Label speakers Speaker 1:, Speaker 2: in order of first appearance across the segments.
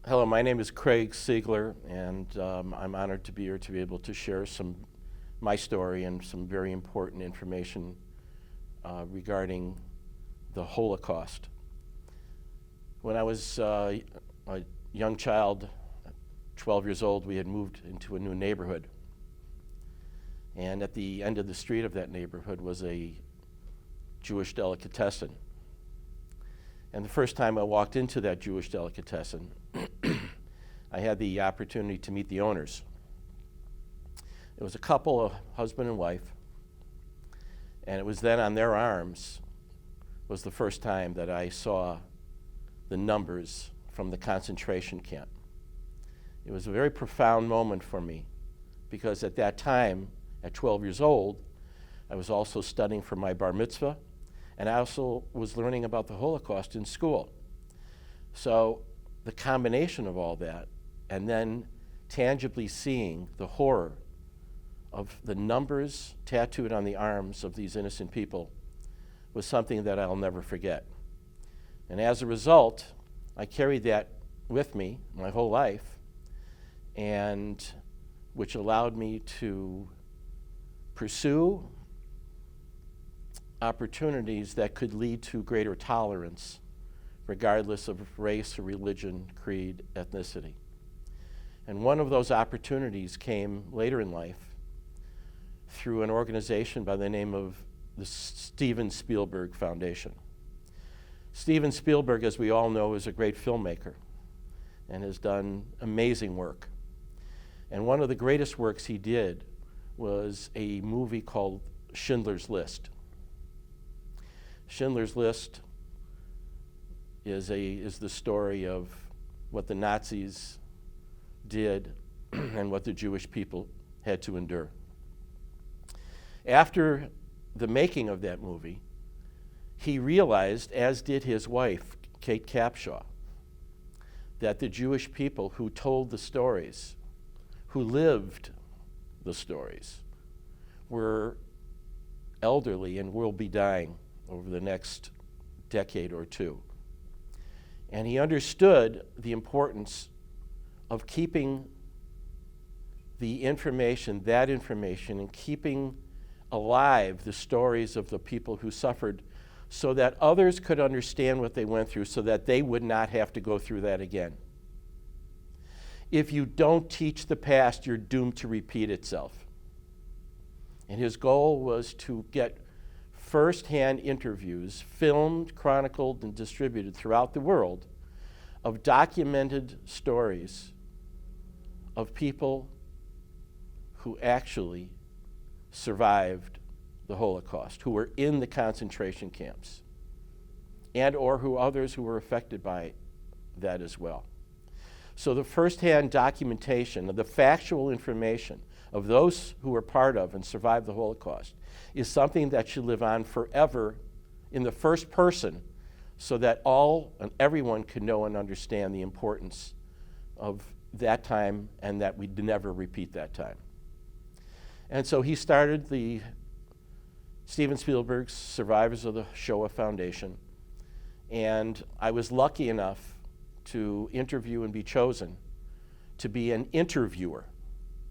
Speaker 1: Hello, my name is Craig Siegler, and I'm honored to be here to be able to share my story and some very important information regarding the Holocaust. When I was a young child, 12 years old, we had moved into a new neighborhood. And at the end of the street of that neighborhood was a Jewish delicatessen. And the first time I walked into that Jewish delicatessen, I had the opportunity to meet the owners. It was a couple, a husband and wife, and it was then on their arms was the first time that I saw the numbers from the concentration camp. It was a very profound moment for me because at that time, at 12 years old, I was also studying for my bar mitzvah, and I also was learning about the Holocaust in school. So the combination of all that, and then tangibly seeing the horror of the numbers tattooed on the arms of these innocent people, was something that I'll never forget. And as a result, I carried that with me my whole life, and which allowed me to pursue opportunities that could lead to greater tolerance, regardless of race or religion, creed, ethnicity. And one of those opportunities came later in life through an organization by the name of the Steven Spielberg Foundation. Steven Spielberg, as we all know, is a great filmmaker and has done amazing work. And one of the greatest works he did was a movie called Schindler's List. Schindler's List is the story of what the Nazis did and what the Jewish people had to endure. After the making of that movie, he realized, as did his wife, Kate Capshaw, that the Jewish people who told the stories, who lived the stories, were elderly and will be dying over the next decade or two. And he understood the importance of keeping the information, and keeping alive the stories of the people who suffered so that others could understand what they went through so that they would not have to go through that again. If you don't teach the past, you're doomed to repeat itself. And his goal was to get first-hand interviews, filmed, chronicled, and distributed throughout the world of documented stories of people who actually survived the Holocaust, who were in the concentration camps, and or others who were affected by that as well. So the first-hand documentation of the factual information of those who were part of and survived the Holocaust is something that should live on forever in the first person so that all and everyone can know and understand the importance of that time and that we'd never repeat that time. And so he started the Steven Spielberg's Survivors of the Shoah Foundation, and I was lucky enough to interview and be chosen to be an interviewer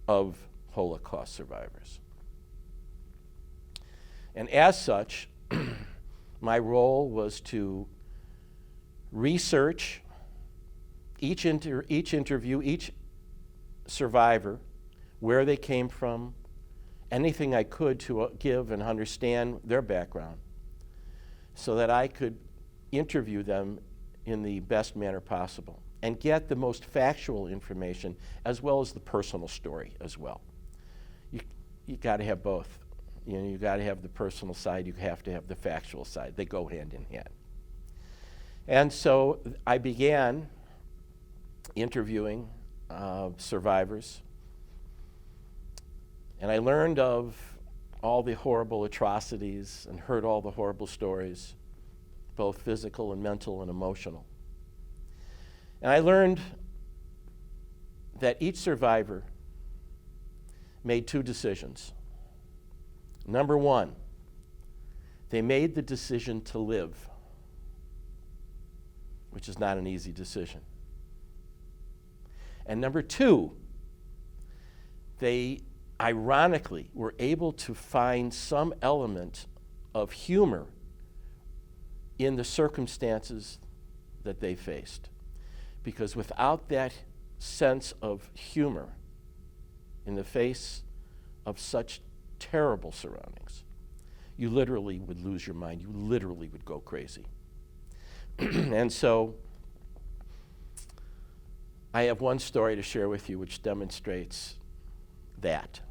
Speaker 1: of Holocaust survivors. And as such, my role was to research each interview, each survivor, where they came from, anything I could to give and understand their background so that I could interview them in the best manner possible and get the most factual information as well as the personal story as well. You got to have both. You got to have the personal side, you have to have the factual side. They go hand in hand. And so I began interviewing survivors, and I learned of all the horrible atrocities and heard all the horrible stories, both physical and mental and emotional. And I learned that each survivor made two decisions. Number one, they made the decision to live, which is not an easy decision. And number two, they ironically were able to find some element of humor in the circumstances that they faced. Because without that sense of humor in the face of such terrible surroundings, you literally would lose your mind. You literally would go crazy. And so I have one story to share with you which demonstrates that.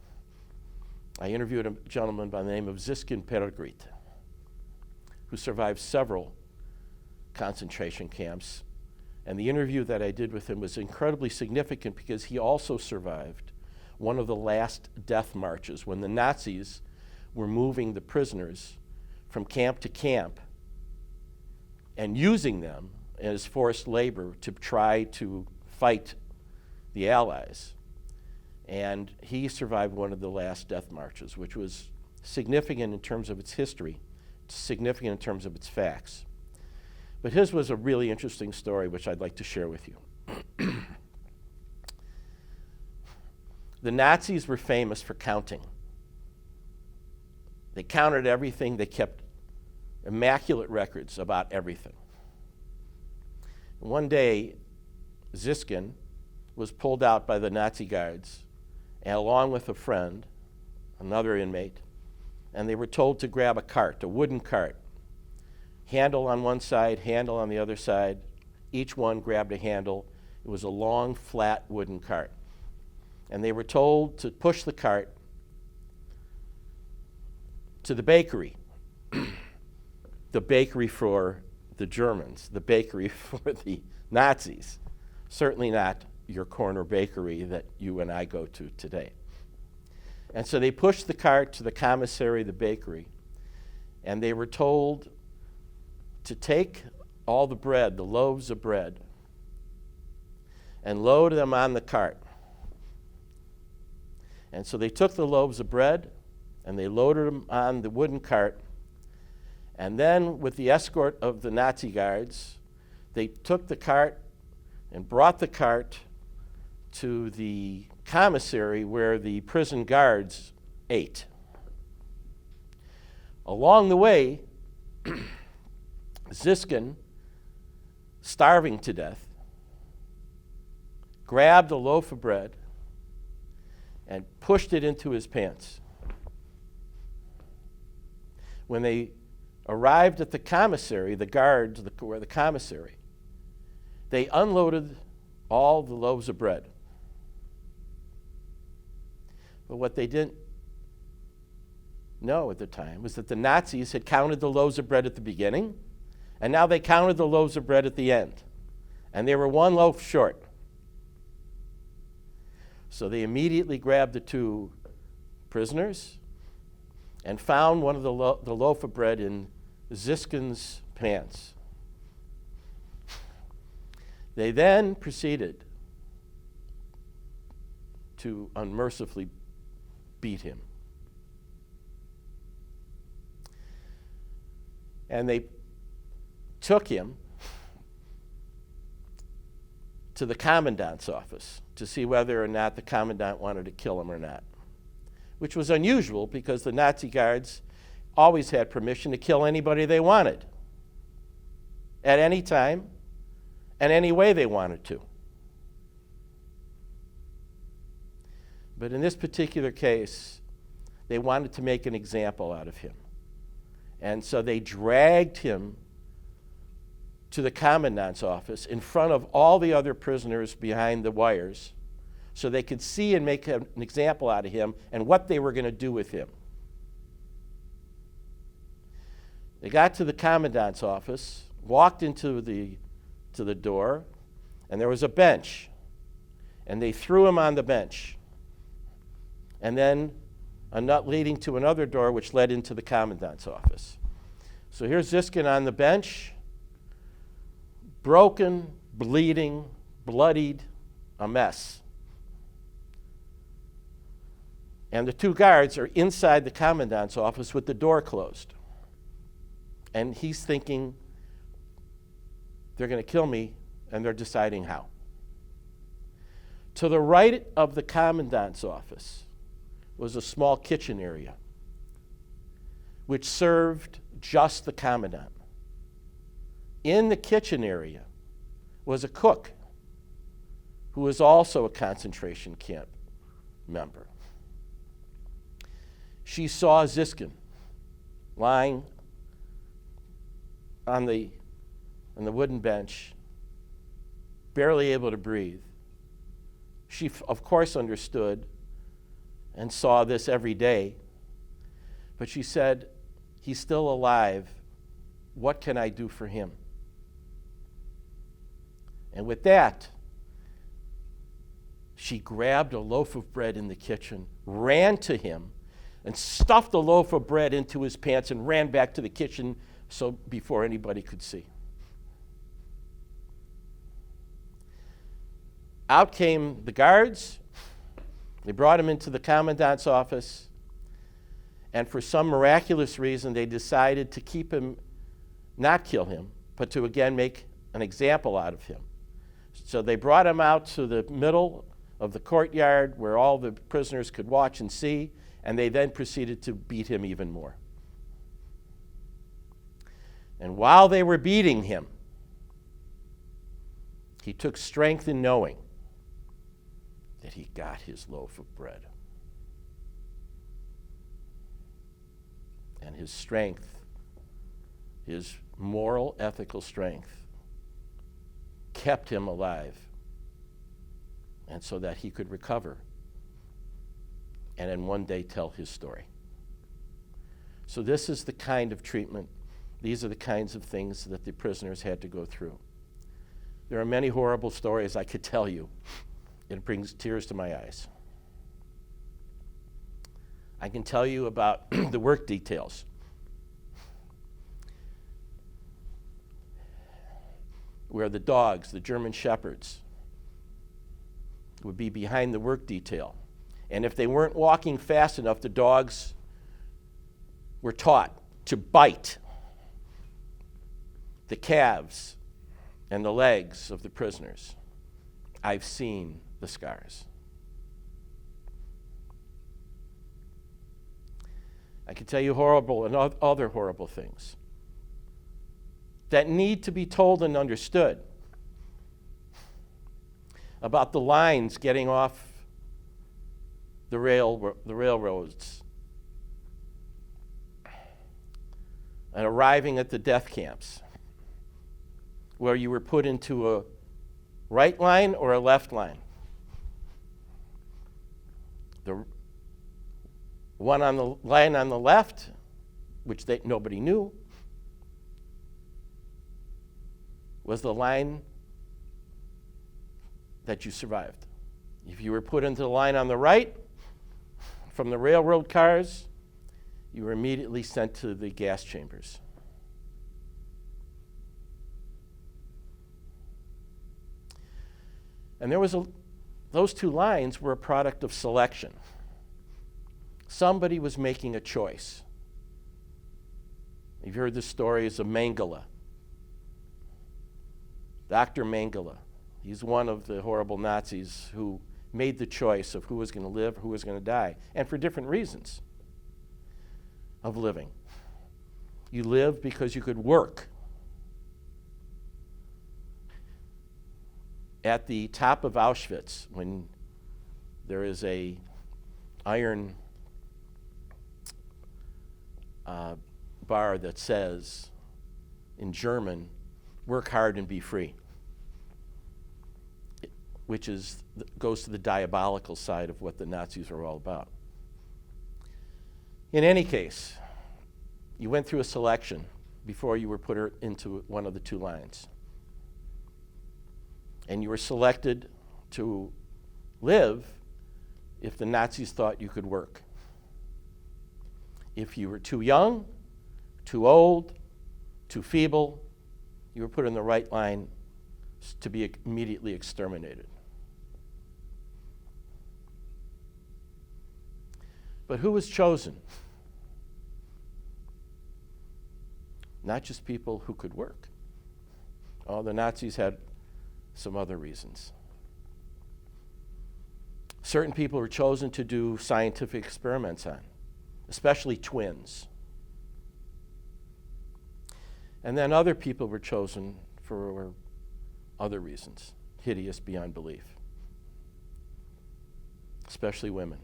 Speaker 1: I interviewed a gentleman by the name of Ziskin, who survived several concentration camps. And the interview that I did with him was incredibly significant because he also survived one of the last death marches when the Nazis were moving the prisoners from camp to camp and using them as forced labor to try to fight the Allies. And he survived one of the last death marches, which was significant in terms of its history, significant in terms of its facts. But his was a really interesting story, which I'd like to share with you. The Nazis were famous for counting. They counted everything. They kept immaculate records about everything. One day, Ziskin was pulled out by the Nazi guards, and along with a friend, another inmate, and they were told to grab a cart, a wooden cart. Handle on one side, handle on the other side. Each one grabbed a handle. It was a long, flat wooden cart. And they were told to push the cart to the bakery. The bakery for the Germans, the bakery for the Nazis. Certainly not your corner bakery that you and I go to today. And so they pushed the cart to the commissary, the bakery, and they were told to take all the bread, the loaves of bread, and load them on the cart. And so they took the loaves of bread and they loaded them on the wooden cart. And then, with the escort of the Nazi guards, they took the cart and brought the cart to the commissary where the prison guards ate. Along the way, Ziskin, starving to death, grabbed a loaf of bread and pushed it into his pants. When they arrived at the commissary, the guards were the commissary, they unloaded all the loaves of bread. But what they didn't know at the time was that the Nazis had counted the loaves of bread at the beginning, and now they counted the loaves of bread at the end. And they were one loaf short. So they immediately grabbed the two prisoners and found one of the loaf of bread in Ziskin's pants. They then proceeded to unmercifully beat him. And they took him to the commandant's office to see whether or not the commandant wanted to kill him or not, which was unusual because the Nazi guards always had permission to kill anybody they wanted at any time and any way they wanted to. But in this particular case, they wanted to make an example out of him. And so they dragged him to the commandant's office in front of all the other prisoners behind the wires so they could see and make an example out of him and what they were going to do with him. They got to the commandant's office, walked into the door, and there was a bench. And they threw him on the bench. And then a nut leading to another door which led into the commandant's office. So here's Ziskin on the bench, broken, bleeding, bloodied, a mess. And the two guards are inside the commandant's office with the door closed. And he's thinking, they're going to kill me, and they're deciding how. To the right of the commandant's office was a small kitchen area which served just the commandant. In the kitchen area was a cook who was also a concentration camp member. She saw Ziskin lying on the wooden bench, barely able to breathe. She, of course, understood and saw this every day, but she said, "He's still alive. What can I do for him?" And with that, she grabbed a loaf of bread in the kitchen, ran to him, and stuffed the loaf of bread into his pants and ran back to the kitchen so before anybody could see. Out came the guards. They brought him into the commandant's office, and for some miraculous reason, they decided to keep him, not kill him, but to again make an example out of him. So they brought him out to the middle of the courtyard where all the prisoners could watch and see, and they then proceeded to beat him even more. And while they were beating him, he took strength in knowing that he got his loaf of bread. And his strength, his moral, ethical strength, kept him alive, and so that he could recover and then one day tell his story. So this is the kind of treatment, these are the kinds of things that the prisoners had to go through. There are many horrible stories I could tell you. It brings tears to my eyes. I can tell you about the work details. Where the dogs, the German shepherds, would be behind the work detail. And if they weren't walking fast enough, the dogs were taught to bite the calves and the legs of the prisoners. I've seen the scars. I can tell you horrible and other horrible things that need to be told and understood about the lines getting off the railroads and arriving at the death camps, where you were put into a right line or a left line. The one on the line on the left, which nobody knew, was the line that you survived. If you were put into the line on the right, from the railroad cars, you were immediately sent to the gas chambers. And those two lines were a product of selection. Somebody was making a choice. You've heard the stories of Mengele. Dr. Mengele. He's one of the horrible Nazis who made the choice of who was going to live, who was going to die, and for different reasons of living. You lived because you could work. At the top of Auschwitz, when there is a iron bar that says in German, "Work hard and be free," which goes to the diabolical side of what the Nazis are all about. In any case, you went through a selection before you were put into one of the two lines. And you were selected to live if the Nazis thought you could work. If you were too young, too old, too feeble, you were put in the right line to be immediately exterminated. But who was chosen? Not just people who could work. Oh, the Nazis had some other reasons. certain people were chosen to do scientific experiments on, especially twins. And then other people were chosen for other reasons, hideous beyond belief, especially women.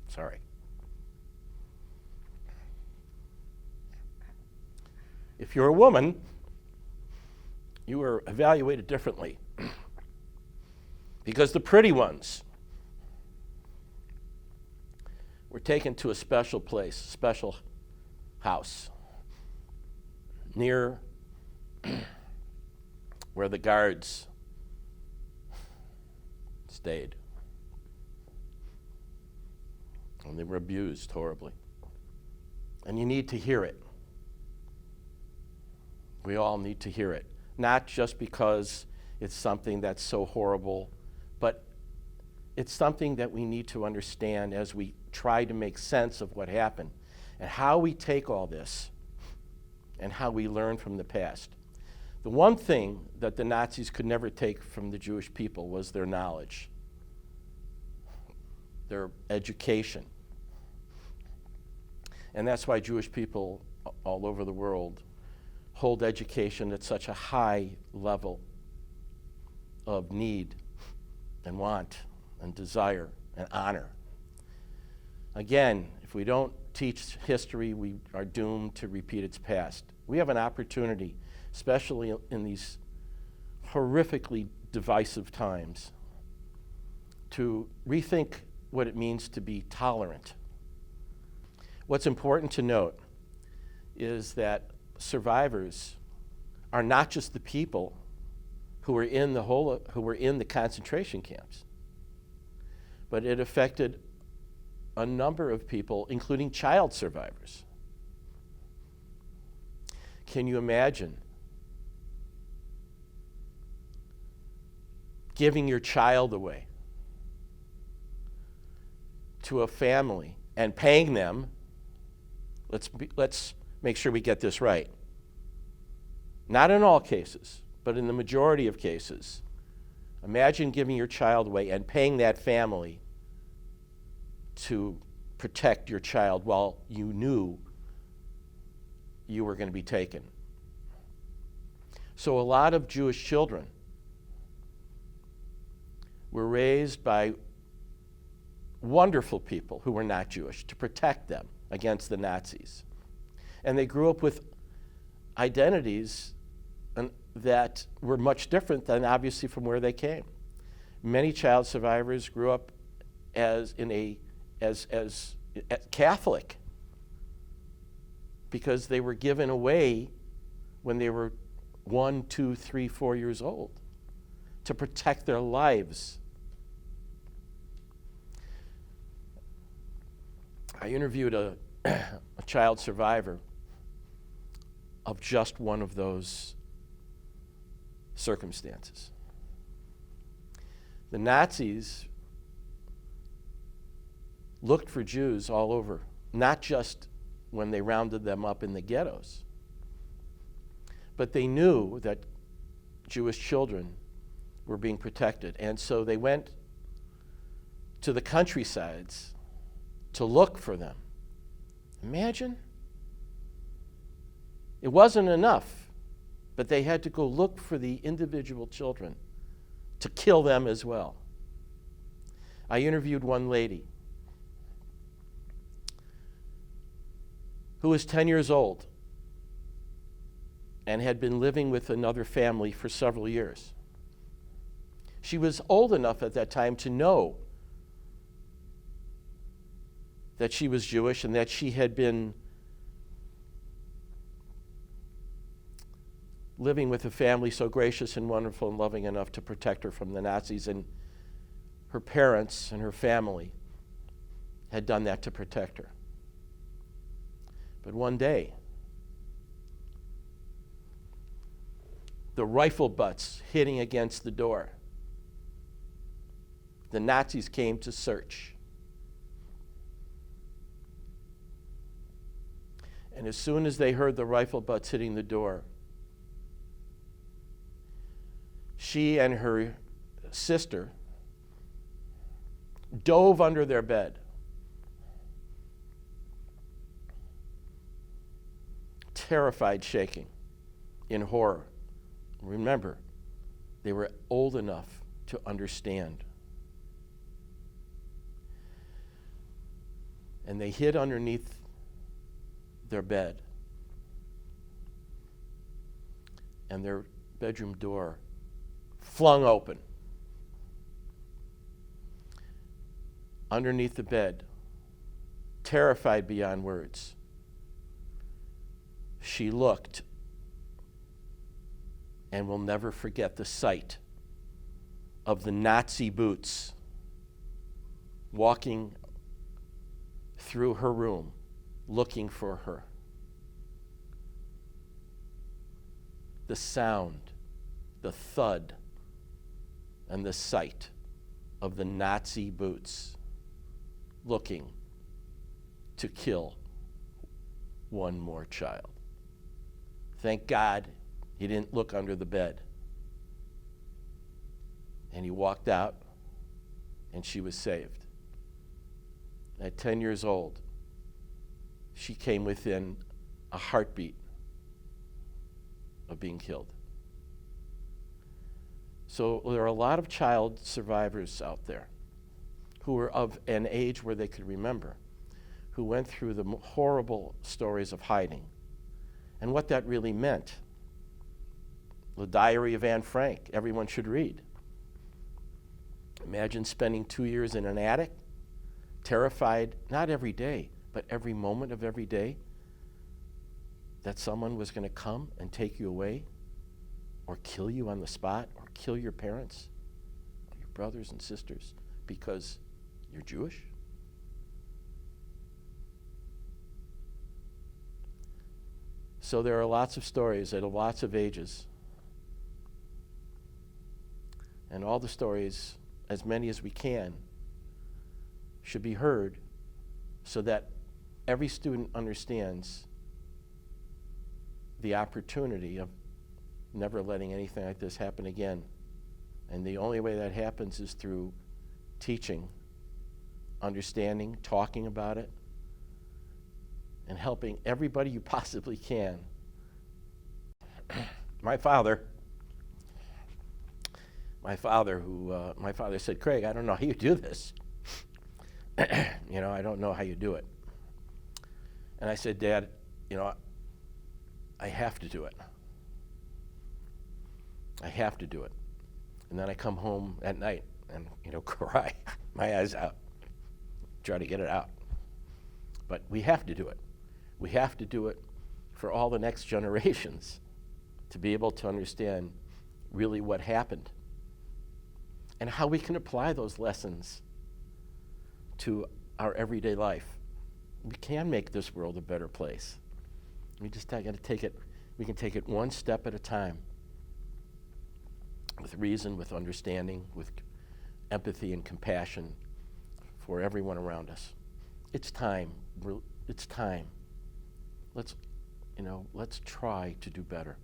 Speaker 1: Sorry. If you're a woman, you are evaluated differently because the pretty ones were taken to a special place, special house near where the guards stayed. And they were abused horribly. And you need to hear it. We all need to hear it. Not just because it's something that's so horrible, but it's something that we need to understand as we try to make sense of what happened and how we take all this and how we learn from the past. The one thing that the Nazis could never take from the Jewish people was their knowledge, their education. And that's why Jewish people all over the world hold education at such a high level of need and want and desire and honor. Again, if we don't teach history, we are doomed to repeat its past. We have an opportunity, especially in these horrifically divisive times, to rethink what it means to be tolerant. What's important to note is that survivors are not just the people who were in the concentration camps, but it affected a number of people, including child survivors. Can you imagine giving your child away to a family and paying them? Let's make sure we get this right. Not in all cases, but in the majority of cases. Imagine giving your child away and paying that family to protect your child while you knew you were going to be taken. So a lot of Jewish children were raised by wonderful people who were not Jewish to protect them against the Nazis. And they grew up with identities that were much different than obviously from where they came. Many child survivors grew up as Catholic because they were given away when they were 1, 2, 3, 4 years old to protect their lives. I interviewed a child survivor of just one of those circumstances. The Nazis looked for Jews all over, not just when they rounded them up in the ghettos, but they knew that Jewish children were being protected, and so they went to the countrysides to look for them. Imagine. It wasn't enough, but they had to go look for the individual children to kill them as well. I interviewed one lady who was 10 years old and had been living with another family for several years. She was old enough at that time to know that she was Jewish and that she had been living with a family so gracious and wonderful and loving enough to protect her from the Nazis, and her parents and her family had done that to protect her. But one day, the rifle butts hitting against the door, the Nazis came to search. And as soon as they heard the rifle butts hitting the door, she and her sister dove under their bed, terrified, shaking, in horror. Remember, they were old enough to understand. And they hid underneath their bed. And their bedroom door flung open. Underneath the bed, terrified beyond words, she looked and will never forget the sight of the Nazi boots walking through her room looking for her. The sound, the thud, and the sight of the Nazi boots looking to kill one more child. Thank God he didn't look under the bed. And he walked out, and she was saved. At 10 years old, she came within a heartbeat of being killed. So there are a lot of child survivors out there who were of an age where they could remember, who went through the horrible stories of hiding and what that really meant. The Diary of Anne Frank, everyone should read. Imagine spending 2 years in an attic, terrified, not every day, but every moment of every day, that someone was going to come and take you away, or kill you on the spot, or kill your parents, or your brothers and sisters, because you're Jewish. So there are lots of stories at lots of ages. And all the stories, as many as we can, should be heard so that every student understands the opportunity of never letting anything like this happen again. And the only way that happens is through teaching, understanding, talking about it, and helping everybody you possibly can. My father said, Craig, I don't know how you do this. I don't know how you do it. And I said, Dad, I have to do it. I have to do it. And then I come home at night and, cry my eyes out, try to get it out. But we have to do it. We have to do it for all the next generations to be able to understand really what happened and how we can apply those lessons to our everyday life. We can make this world a better place. We just got to take it, we can take it one step at a time with reason, with understanding, with empathy and compassion for everyone around us. It's time. It's time. Let's try to do better.